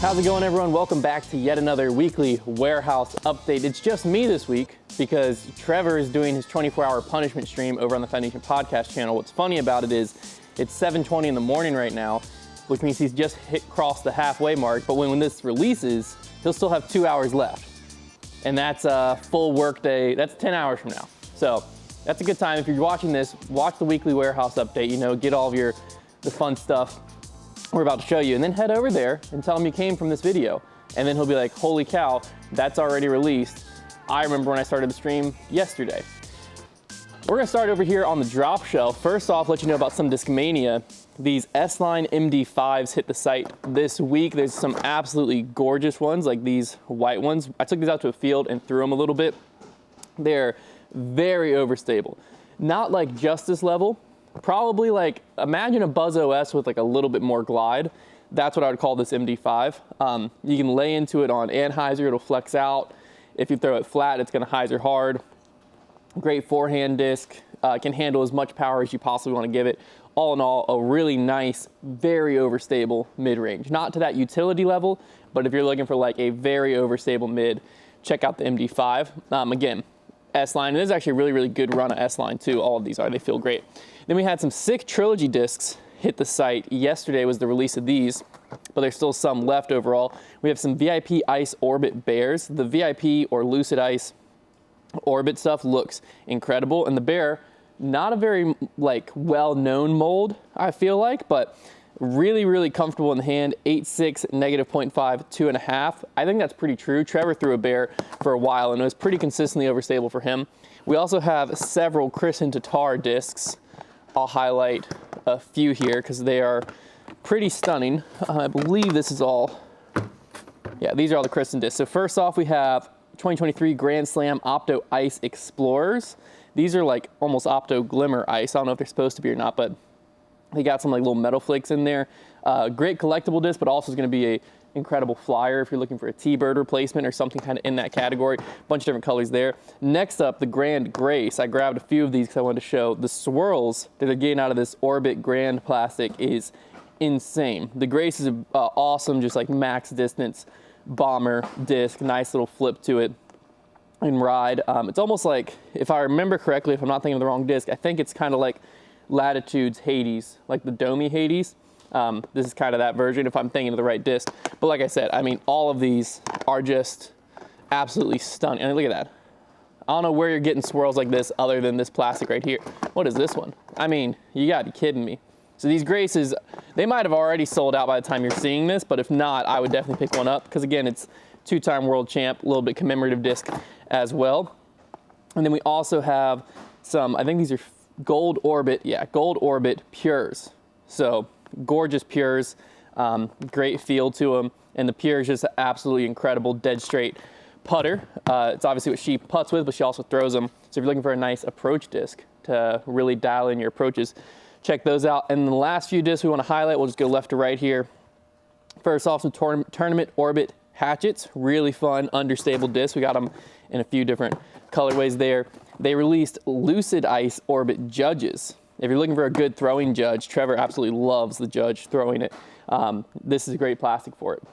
How's it going, everyone? Welcome back to yet another weekly warehouse update. It's just me this week because Trevor is doing his 24-hour punishment stream over on the Foundation Podcast channel. What's funny about it is it's 7:20 in the morning right now, which means he's just crossed the halfway mark. But when this releases, he'll still have 2 hours left. And that's a full work day. That's 10 hours from now. So that's a good time. If you're watching this, watch the weekly warehouse update, get all of the fun stuff we're about to show you, and then head over there and tell him you came from this video. And then he'll be like, holy cow, that's already released. I remember when I started the stream yesterday. We're gonna start over here on the drop shelf. First off, let you know about some Discmania. These S-Line MD5s hit the site this week. There's some absolutely gorgeous ones, like these white ones. I took these out to a field and threw them a little bit. They're very overstable. Not like Justice level, probably like, imagine a Buzz OS with like a little bit more glide. That's what I would call this MD5. You can lay into it on anhyzer, it'll flex out. If you throw it flat, it's gonna hyzer hard. Great forehand disc, can handle as much power as you possibly wanna give it. All in all, a really nice, very overstable mid-range. Not to that utility level, but if you're looking for like a very overstable mid, check out the MD5. Again, S-Line, and this is actually a really, really good run of S-Line too. All of these they feel great. Then we had some sick Trilogy discs hit the site. Yesterday was the release of these, but there's still some left overall. We have some VIP Ice Orbit Bears. The VIP or Lucid Ice Orbit stuff looks incredible, and the Bear, not a very like well-known mold, I feel like, but really, really comfortable in the hand. 8.6, -0.5, 2.5. I think that's pretty true. Trevor threw a Bear for a while, and it was pretty consistently overstable for him. We also have several Kristin Tatar discs. I'll highlight a few here because they are pretty stunning. I believe this is all, yeah, these are all the Kristin discs. So first off, we have 2023 Grand Slam Opto Ice Explorers. These are like almost Opto Glimmer Ice. I don't know if they're supposed to be or not, but they got some like little metal flakes in there. Great collectible disc, but also is going to be a incredible flyer if you're looking for a T-Bird replacement or something kind of in that category. Bunch of different colors there. Next up, the Grand Grace. I grabbed a few of these because I wanted to show the swirls that are getting out of this Orbit Grand plastic is insane. The Grace is awesome, just like max distance bomber disc. Nice little flip to it and ride. It's almost like, if I remember correctly, if I'm not thinking of the wrong disc, I think it's kind of like Latitude's Hades, like the Domi Hades. This is kind of that version if I'm thinking of the right disc. But like I said, I mean, all of these are just absolutely stunning. And look at that. I don't know where you're getting swirls like this other than this plastic right here. What is this one? I mean, you gotta be kidding me. So these Graces, they might have already sold out by the time you're seeing this, but if not, I would definitely pick one up because again, it's two-time world champ, a little bit commemorative disc as well. And then we also have some, I think these are Gold Orbit, yeah, Gold Orbit Pures. So gorgeous Pures, great feel to them, and the Pure is just absolutely incredible, dead straight putter. It's obviously what she putts with, but she also throws them. So if you're looking for a nice approach disc to really dial in your approaches, check those out. And the last few discs we want to highlight, we'll just go left to right here. First off, some Tournament Orbit Hatchets, really fun, understable discs. We got them in a few different colorways there. They released Lucid Ice Orbit Judges. If you're looking for a good throwing judge, Trevor absolutely loves the Judge throwing it. This is a great plastic for it.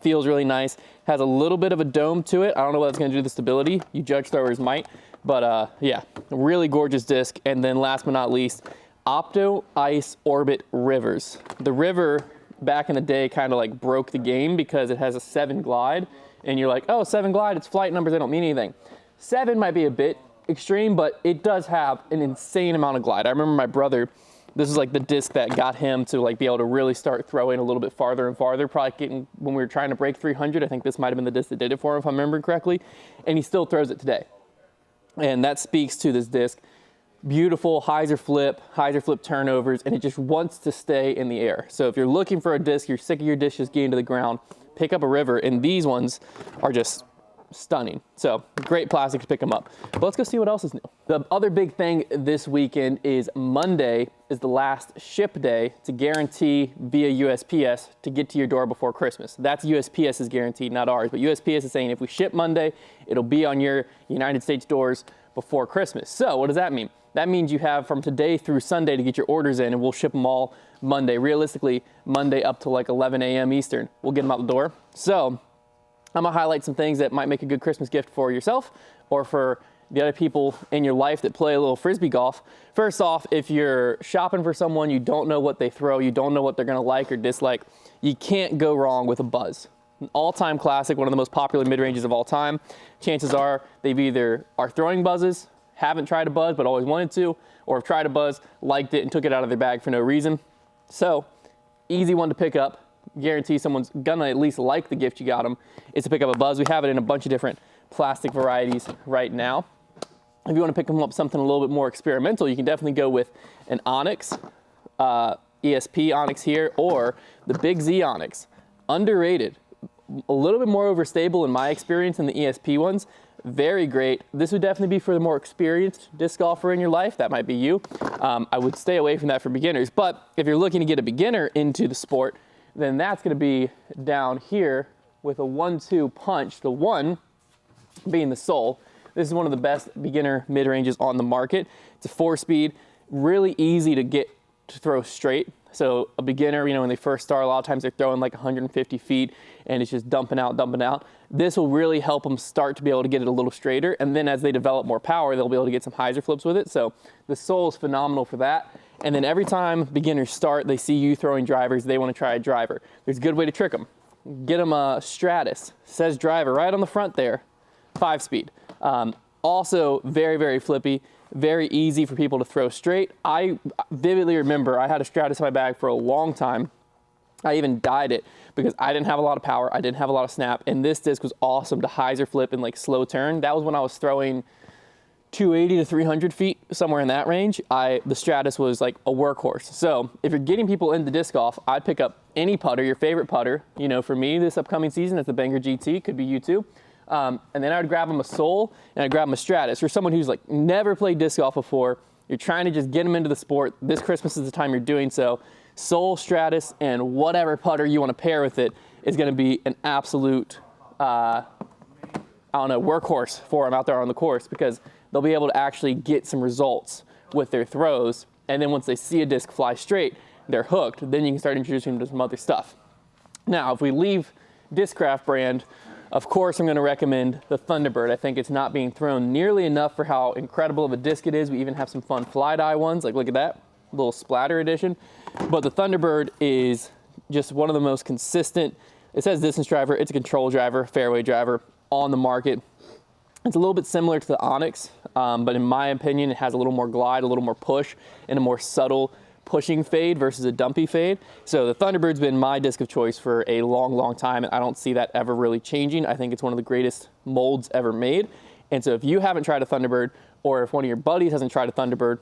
Feels really nice. Has a little bit of a dome to it. I don't know what it's going to do to the stability. You Judge throwers might. But yeah, really gorgeous disc. And then last but not least, Opto Ice Orbit Rivers. The River back in the day kind of like broke the game because it has a 7 glide. And you're like, oh, 7 glide, it's flight numbers, they don't mean anything. 7 might be a bit extreme, but it does have an insane amount of glide. I remember my brother, this is like the disc that got him to like be able to really start throwing a little bit farther and farther, probably getting, when we were trying to break 300, I think this might've been the disc that did it for him, if I'm remembering correctly, and he still throws it today. And that speaks to this disc. Beautiful hyzer flip turnovers, and it just wants to stay in the air. So if you're looking for a disc, you're sick of your disc just getting to the ground, pick up a River, and these ones are just stunning. So great plastic to pick them up. But let's go see what else is new. The other big thing this weekend is Monday is the last ship day to guarantee via USPS to get to your door before Christmas. That's USPS's guarantee, not ours. But USPS is saying if we ship Monday, it'll be on your United States doors before Christmas. So what does that mean? That means you have from today through Sunday to get your orders in, and we'll ship them all Monday. Realistically, Monday up to like 11 a.m. Eastern, we'll get them out the door. So I'm gonna highlight some things that might make a good Christmas gift for yourself or for the other people in your life that play a little Frisbee golf. First off, if you're shopping for someone, you don't know what they throw, you don't know what they're gonna like or dislike, you can't go wrong with a buzz. An all-time classic, one of the most popular mid-ranges of all time. Chances are they've either are throwing buzzes, haven't tried a buzz but always wanted to, or have tried a buzz, liked it, and took it out of their bag for no reason. So, easy one to pick up. Guarantee someone's gonna at least like the gift you got them, is to pick up a buzz. We have it in a bunch of different plastic varieties right now. If you want to pick them up something a little bit more experimental, you can definitely go with an Onyx, ESP Onyx here, or the Big Z Onyx. Underrated, a little bit more overstable in my experience than the ESP ones. Very great. This would definitely be for the more experienced disc golfer in your life. That might be you. I would stay away from that for beginners. But if you're looking to get a beginner into the sport, then that's going to be down here with a 1-2 punch. The 1 being the Soul. This is one of the best beginner mid-ranges on the market. It's a 4-speed, really easy to get to throw straight. So a beginner, you know, when they first start, a lot of times they're throwing like 150 feet and it's just dumping out. This will really help them start to be able to get it a little straighter. And then as they develop more power, they'll be able to get some hyzer flips with it. So the Soul is phenomenal for that. And then every time beginners start, they see you throwing drivers, they want to try a driver. There's a good way to trick them. Get them a Stratus, says driver right on the front there, 5-speed. Also very, very flippy, very easy for people to throw straight. I vividly remember I had a Stratus in my bag for a long time. I even dyed it because I didn't have a lot of power, I didn't have a lot of snap, and this disc was awesome to hyzer flip and like slow turn. That was when I was throwing 280 to 300 feet, somewhere in that range. The Stratus was like a workhorse. So if you're getting people into disc golf, I'd pick up any putter, your favorite putter. You know, for me this upcoming season, it's the Banger GT, could be you too. And then I would grab them a Soul and I'd grab them a Stratus. For someone who's like never played disc golf before, you're trying to just get them into the sport, this Christmas is the time you're doing so. Soul, Stratus, and whatever putter you want to pair with it is going to be an absolute, workhorse for them out there on the course, because they'll be able to actually get some results with their throws. And then once they see a disc fly straight, they're hooked. Then you can start introducing them to some other stuff. Now, if we leave Discraft brand, of course, I'm going to recommend the Thunderbird. I think it's not being thrown nearly enough for how incredible of a disc it is. We even have some fun fly dye ones, like look at that, little splatter edition. But the Thunderbird is just one of the most consistent. It says distance driver, it's a control driver, fairway driver on the market. It's a little bit similar to the Onyx, but in my opinion, it has a little more glide, a little more push, and a more subtle pushing fade versus a dumpy fade. So the Thunderbird's been my disc of choice for a long, long time, and I don't see that ever really changing. I think it's one of the greatest molds ever made. And so if you haven't tried a Thunderbird, or if one of your buddies hasn't tried a Thunderbird,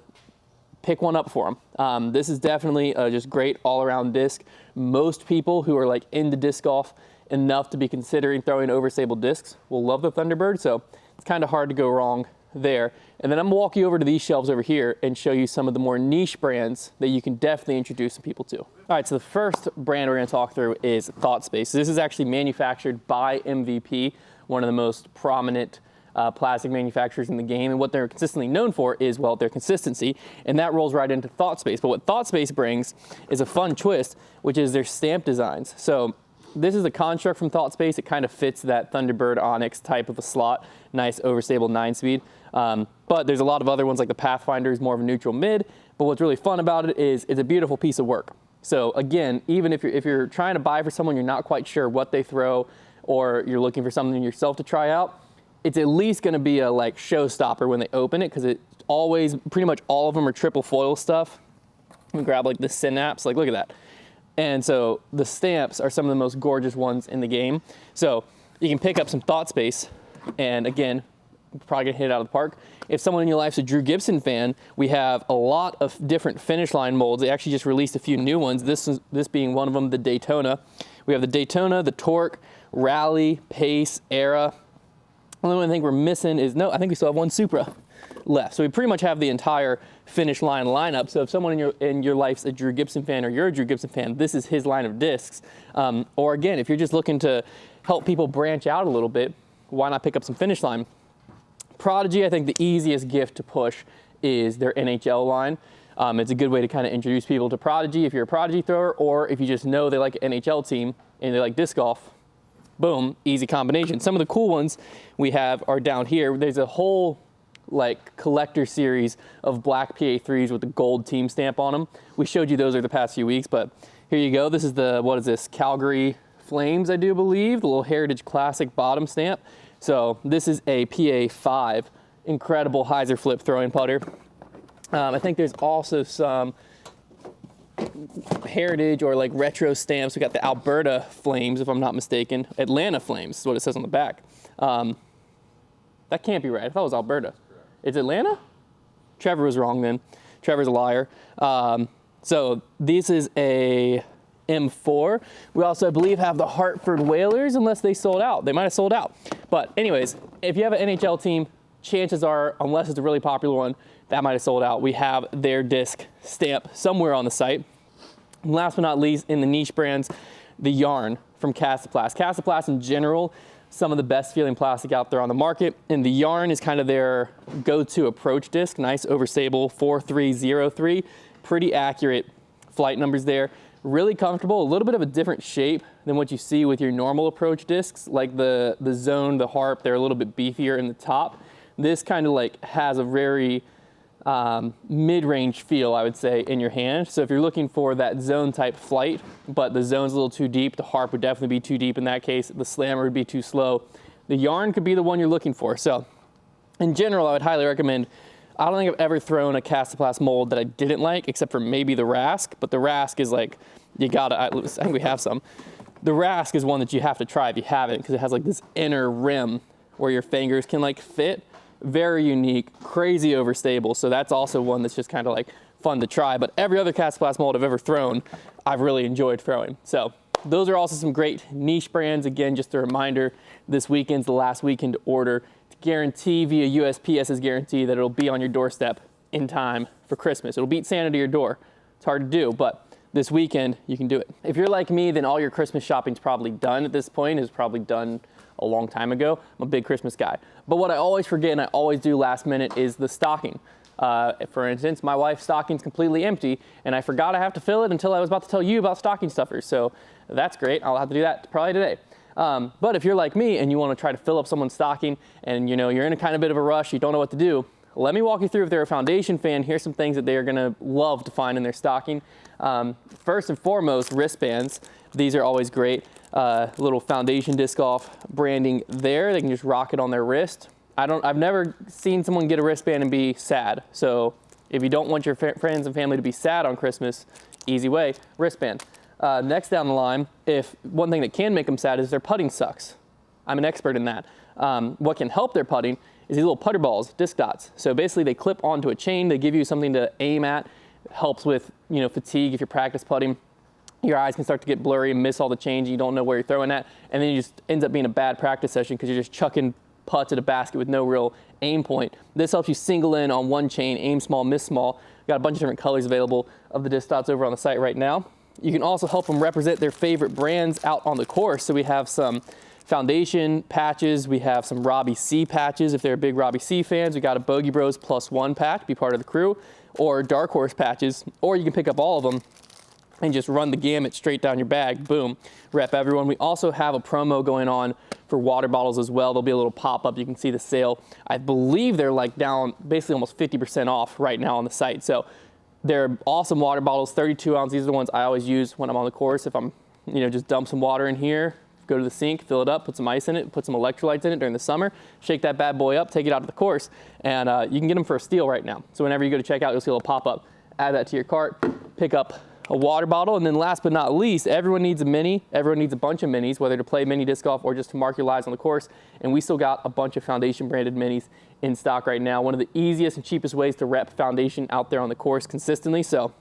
pick one up for them. This is definitely a just great all-around disc. Most people who are like into disc golf enough to be considering throwing overstable discs will love the Thunderbird, so it's kind of hard to go wrong there. And then I'm gonna walk you over to these shelves over here and show you some of the more niche brands that you can definitely introduce some people to. All right, so the first brand we're gonna talk through is ThoughtSpace. This is actually manufactured by MVP, one of the most prominent plastic manufacturers in the game, and what they're consistently known for is, well, their consistency, and that rolls right into ThoughtSpace. But what ThoughtSpace brings is a fun twist, which is their stamp designs. So this is a construct from ThoughtSpace. It kind of fits that Thunderbird Onyx type of a slot, nice overstable 9-speed. But there's a lot of other ones, like the Pathfinder is more of a neutral mid, but what's really fun about it is it's a beautiful piece of work. So again, even if you're trying to buy for someone, you're not quite sure what they throw, or you're looking for something yourself to try out, it's at least gonna be a like showstopper when they open it, because it always, pretty much all of them are triple foil stuff. Let me grab like the Synapse, like look at that. And so the stamps are some of the most gorgeous ones in the game. So you can pick up some ThoughtSpace, and again, probably gonna hit it out of the park. If someone in your life's a Drew Gibson fan, we have a lot of different finish line molds. They actually just released a few new ones, this being one of them, the Daytona. We have the Daytona, the Torque, Rally, Pace, Era. The only one I think we're missing is, no, I think we still have one Supra left. So we pretty much have the entire finish line lineup. So if someone in your life's a Drew Gibson fan, or you're a Drew Gibson fan, this is his line of discs. Or again, if you're just looking to help people branch out a little bit, why not pick up some finish line? Prodigy, I think the easiest gift to push is their NHL line. It's a good way to kind of introduce people to Prodigy if you're a Prodigy thrower, or if you just know they like an NHL team and they like disc golf. Boom, easy combination. Some of the cool ones we have are down here. There's a whole like collector series of black PA3s with the gold team stamp on them. We showed you those over the past few weeks, but here you go. This is the, what is this? Calgary Flames, I do believe, the little Heritage Classic bottom stamp. So this is a PA5, incredible hyzer flip throwing putter. I think there's also some heritage or like retro stamps. We got the Alberta Flames, if I'm not mistaken. Atlanta Flames is what it says on the back. That can't be right. I thought it was Alberta. It's Atlanta? Trevor was wrong then. Trevor's a liar. So this is a M4. We also, I believe, have the Hartford Whalers, unless they sold out. They might have sold out. But anyways, if you have an NHL team, chances are, unless it's a really popular one, that might have sold out. We have their disc stamp somewhere on the site. And last but not least, in the niche brands, the yarn from Casoplast. Casoplast in general, some of the best feeling plastic out there on the market. And the yarn is kind of their go-to approach disc. Nice overstable 4303. Pretty accurate flight numbers there. Really comfortable, a little bit of a different shape than what you see with your normal approach discs. Like the Zone, the Harp, they're a little bit beefier in the top. This kind of like has a very mid-range feel, I would say, in your hand. So if you're looking for that Zone type flight, but the Zone's a little too deep, the Harp would definitely be too deep in that case, the Slammer would be too slow. The yarn could be the one you're looking for. So in general, I would highly recommend. I don't think I've ever thrown a Casoplast mold that I didn't like, except for maybe the Rask, but the Rask is like, you gotta, I think we have some. The Rask is one that you have to try if you haven't, because it has like this inner rim where your fingers can like fit. Very unique, crazy overstable. So that's also one that's just kind of like fun to try. But every other Casoplast mold I've ever thrown, I've really enjoyed throwing. So those are also some great niche brands. Again, just a reminder, this weekend's the last weekend to order. To guarantee via USPS's guarantee that it'll be on your doorstep in time for Christmas. It'll beat Santa to your door. It's hard to do, but this weekend you can do it. If you're like me, then all your Christmas shopping's probably done at this point. It's probably done a long time ago. I'm a big Christmas guy. But what I always forget, and I always do last minute, is the stocking. For instance, my wife's stocking's completely empty, and I forgot I have to fill it until I was about to tell you about stocking stuffers. So that's great. I'll have to do that probably today. But if you're like me and you want to try to fill up someone's stocking and you're in a kind of bit of a rush, you don't know what to do, let me walk you through. If they're a foundation fan, here's some things that they are going to love to find in their stocking. First and foremost, wristbands. These are always great. Little foundation disc golf branding there. They can just rock it on their wrist. I've never seen someone get a wristband and be sad. So if you don't want your friends and family to be sad on Christmas, easy way, wristband. Next down the line, if one thing that can make them sad is their putting sucks. I'm an expert in that. What can help their putting is these little putter balls, disc dots. So basically they clip onto a chain. They give you something to aim at. Helps with fatigue if you're practice putting. Your eyes can start to get blurry and miss all the change. You don't know where you're throwing at. And then it just ends up being a bad practice session because you're just chucking putts at a basket with no real aim point. This helps you single in on one chain, aim small, miss small. We've got a bunch of different colors available of the disc dots over on the site right now. You can also help them represent their favorite brands out on the course. So we have some foundation patches. We have some Robbie C patches. If they're big Robbie C fans, we got a Bogey Bros +1 patch, be part of the crew, or Dark Horse patches, or you can pick up all of them and just run the gamut straight down your bag. Boom, rep everyone. We also have a promo going on for water bottles as well. There'll be a little pop-up. You can see the sale. I believe they're like down basically almost 50% off right now on the site. So they're awesome water bottles, 32 ounce. These are the ones I always use when I'm on the course. If I'm, just dump some water in here, go to the sink, fill it up, put some ice in it, put some electrolytes in it during the summer, shake that bad boy up, take it out to the course, and you can get them for a steal right now. So whenever you go to check out, you'll see a little pop-up. Add that to your cart, pick up a water bottle, and then last but not least, everyone needs a mini. Everyone needs a bunch of minis, whether to play mini disc golf or just to mark your lives on the course. And we still got a bunch of foundation branded minis in stock right now. One of the easiest and cheapest ways to rep foundation out there on the course consistently. So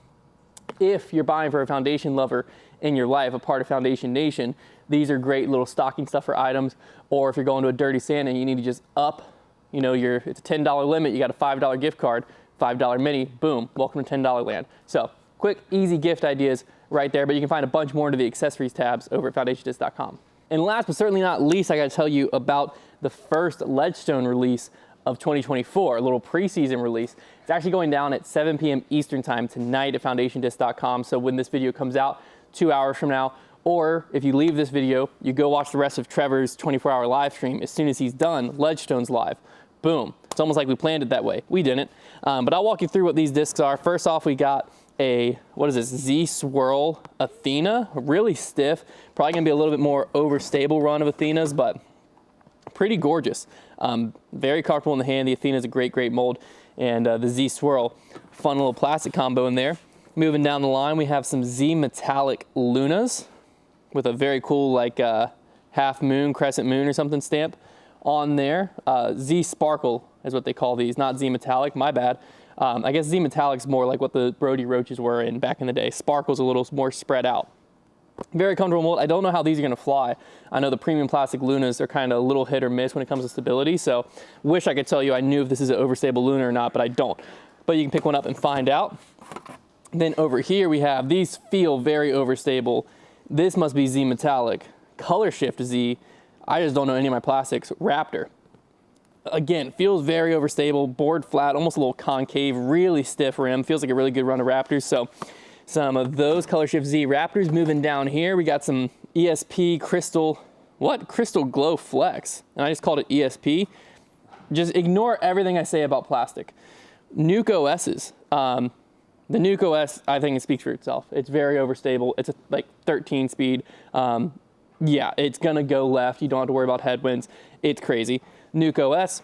if you're buying for a foundation lover in your life, a part of Foundation Nation, these are great little stocking stuffer items. Or if you're going to a Dirty Santa and you need to just up, it's a $10 limit, you got a $5 gift card, $5 mini, boom, welcome to $10 land. So quick, easy gift ideas right there, but you can find a bunch more into the accessories tabs over at foundationdisc.com. And last but certainly not least, I gotta tell you about the first Ledgestone release of 2024, a little preseason release. It's actually going down at 7 p.m. Eastern time tonight at foundationdisc.com. So when this video comes out 2 hours from now, or if you leave this video, you go watch the rest of Trevor's 24-hour live stream. As soon as he's done, Ledgestone's live. Boom. It's almost like we planned it that way. We didn't. But I'll walk you through what these discs are. First off, we got a, what is this, Z Swirl Athena. Really stiff. Probably going to be a little bit more overstable run of Athenas, but pretty gorgeous. Very comfortable in the hand. The Athena is a great, great mold. And the Z Swirl, fun little plastic combo in there. Moving down the line, we have some Z Metallic Lunas with a very cool like half moon, crescent moon or something stamp on there. Z Sparkle is what they call these, not Z Metallic, my bad. I guess Z Metallic's more like what the Brody Roaches were in back in the day. Sparkle's a little more spread out. Very comfortable mold. I don't know how these are gonna fly. I know the premium plastic Lunas are kind of a little hit or miss when it comes to stability, so wish I could tell you I knew if this is an overstable Luna or not, but I don't. But you can pick one up and find out. Then over here we have, these feel very overstable. This must be Z Metallic. Color Shift Z. I just don't know any of my plastics. Raptor. Again, feels very overstable. Board flat, almost a little concave, really stiff rim. Feels like a really good run of Raptors. So some of those Color Shift Z Raptors. Moving down here, we got some ESP Crystal, what? Crystal Glow Flex. And I just called it ESP. Just ignore everything I say about plastic. Nuke OS's. The Nuke OS, I think it speaks for itself. It's very overstable. It's a, like 13 speed. Yeah, it's gonna go left. You don't have to worry about headwinds. It's crazy. Nuke OS.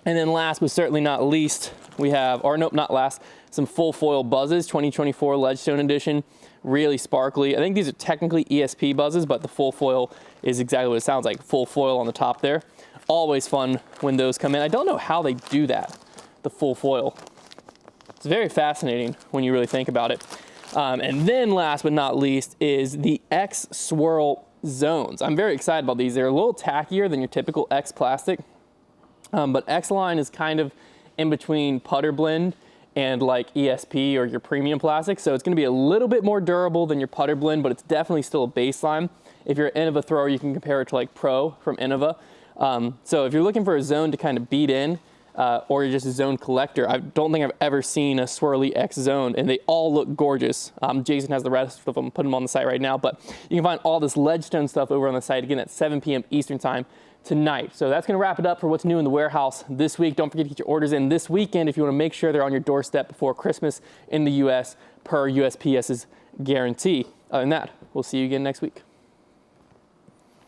And then last but certainly not least, we have, or nope, not last, some full foil buzzes, 2024 Ledgestone edition. Really sparkly. I think these are technically ESP buzzes, but the full foil is exactly what it sounds like. Full foil on the top there. Always fun when those come in. I don't know how they do that, the full foil. It's very fascinating when you really think about it. And then last but not least is the X Swirl Zones. I'm very excited about these. They're a little tackier than your typical X plastic, but X line is kind of in between putter blend and like ESP or your premium plastic. So it's gonna be a little bit more durable than your putter blend, but it's definitely still a baseline. If you're an Innova thrower, you can compare it to like Pro from Innova. So if you're looking for a zone to kind of beat in, or you're just a zone collector, I don't think I've ever seen a swirly X zone, and they all look gorgeous. Jason has the rest of them, put them on the site right now, but you can find all this Ledgestone stuff over on the site again at 7 p.m. Eastern time tonight. So that's gonna wrap it up for what's new in the warehouse this week. Don't forget to get your orders in this weekend if you wanna make sure they're on your doorstep before Christmas in the US per USPS's guarantee. Other than that, we'll see you again next week.